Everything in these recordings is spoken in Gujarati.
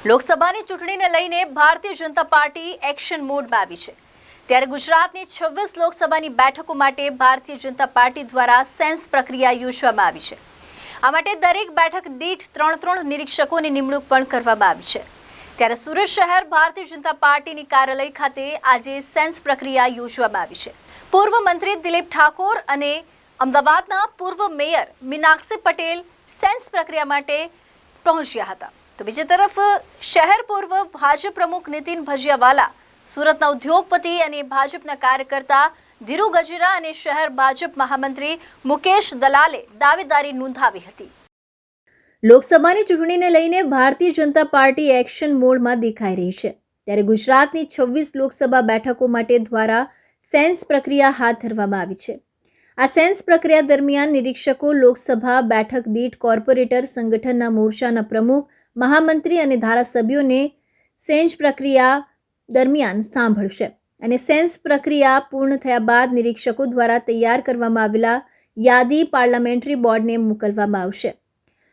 લોકસભાની ચૂંટણીને લઈને ભારતીય જનતા પાર્ટી એક્શન મોડમાં આવી છે। ત્યારે ગુજરાતની 26 લોકસભાની બેઠકો માટે ભારતીય જનતા પાર્ટી દ્વારા સેન્સ પ્રક્રિયા યોજવામાં આવી છે। આ માટે દરેક બેઠક દીઠ 3 નિરીક્ષકોની નિમણૂક પણ કરવામાં આવી છે। ત્યારે સુરત શહેર ભારતીય જનતા પાર્ટીની કાર્યાલય ખાતે આજે સેન્સ પ્રક્રિયા યોજવામાં આવી છે। પૂર્વ મંત્રી દિલીપ ઠાકોર અને અમદાવાદના પૂર્વ મેયર મીનાક્ષી પટેલ સેન્સ પ્રક્રિયા માટે પહોંચ્યા હતા। તો બીજી તરફ શહેર પૂર્વ ભાજપ પ્રમુખ નીતિન ભજીયાવાલા, સુરતના ઉદ્યોગપતિ અને ભાજપના કાર્યકર્તા ધીરુ ગજેરા અને શહેર ભાજપ મહામંત્રી મુકેશ દલાલે દાવેદારી નોંધાવી હતી। લોકસભાની ચૂંટણીને લઈને ભારતીય જનતા પાર્ટી એક્શન મોડમાં દેખાઈ રહી છે। ત્યારે ગુજરાતની 26 લોકસભા બેઠકો માટે દ્વારા સેન્સ પ્રક્રિયા હાથ ધરવામાં આવી છે। આ સેન્સ પ્રક્રિયા દરમિયાન નિરીક્ષકો લોકસભા બેઠક દીઠ કોર્પોરેટર સંગઠનના મોરચાના પ્રમુખ, મહામંત્રી અને ધારાસભ્યોને સેન્સ પ્રક્રિયા દરમિયાન સાંભળશે અને સેન્સ પ્રક્રિયા પૂર્ણ થયા બાદ નિરીક્ષકો દ્વારા તૈયાર કરવામાં આવેલા યાદી પાર્લામેન્ટરી બોર્ડને મોકલવામાં આવશે।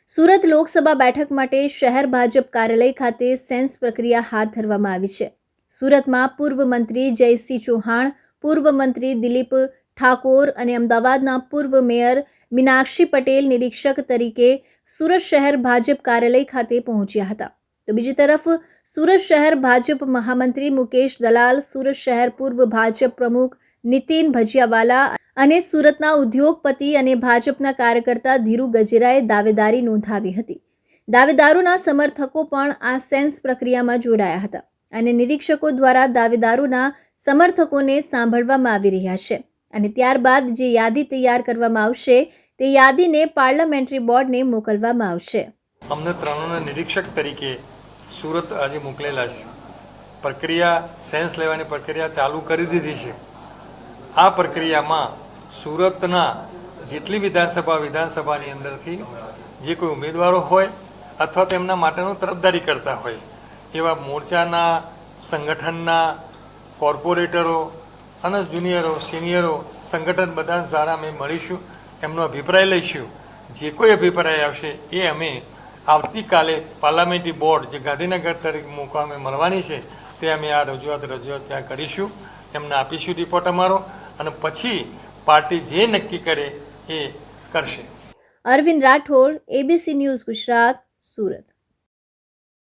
સુરત લોકસભા બેઠક માટે શહેર ભાજપ કાર્યાલય ખાતે સેન્સ પ્રક્રિયા હાથ ધરવામાં આવી છે। સુરતમાં પૂર્વ મંત્રી જયસિંહ ચૌહાણ, પૂર્વ મંત્રી દિલીપ ઠાકોર અને અમદાવાદના પૂર્વ મેયર મીનાક્ષી પટેલ નિરીક્ષક તરીકે સુરત શહેર ભાજપ કાર્યાલય ખાતે પહોંચ્યા હતા। તો બીજી તરફ સુરત શહેર ભાજપ મહામંત્રી મુકેશ દલાલ, સુરત શહેર પૂર્વ ભાજપ પ્રમુખ નીતિન ભજીયાવાલા અને સુરતના ઉદ્યોગપતિ અને ભાજપના કાર્યકર્તા ધીરુ ગજેરાએ દાવેદારી નોંધાવી હતી। દાવેદારોના સમર્થકો પણ આ સેન્સ પ્રક્રિયામાં જોડાયા હતા અને નિરીક્ષકો દ્વારા દાવેદારોના સમર્થકોને સાંભળવામાં આવી રહ્યા છે અને ત્યારબાદ જે યાદી તૈયાર કરવામાં આવશે તે યાદીને પાર્લામેન્ટરી બોર્ડને મોકલવામાં આવશે। અમને ત્રણોના નિરીક્ષક તરીકે સુરત આજે મોકલેલા છે। પ્રક્રિયા સેન્સ લેવાની પ્રક્રિયા ચાલુ કરી દીધી છે। આ પ્રક્રિયામાં સુરતના જેટલી વિધાનસભાની અંદરથી જે કોઈ ઉમેદવારો હોય અથવા તેમના માટેનું તરફદારી કરતા હોય એવા મોરચાના, સંગઠનના, કોર્પોરેટરો અને જુનિયરો, સિનિયરો સંગઠન બધા દ્વારા અમે મળીશું, એમનો અભિપ્રાય લઈશું। જે કોઈ અભિપ્રાય આવશે એ અમે આવતીકાલે પાર્લામેન્ટરી બોર્ડ જે ગાંધીનગર તરીકે મુકામે મળવાની છે તે અમે આ રજૂઆત ત્યાં કરીશું, એમને આપીશું રિપોર્ટ અમારો અને પછી પાર્ટી જે નક્કી કરે એ કરશે। Arvind Rathod, ABC news Gujarat, Surat.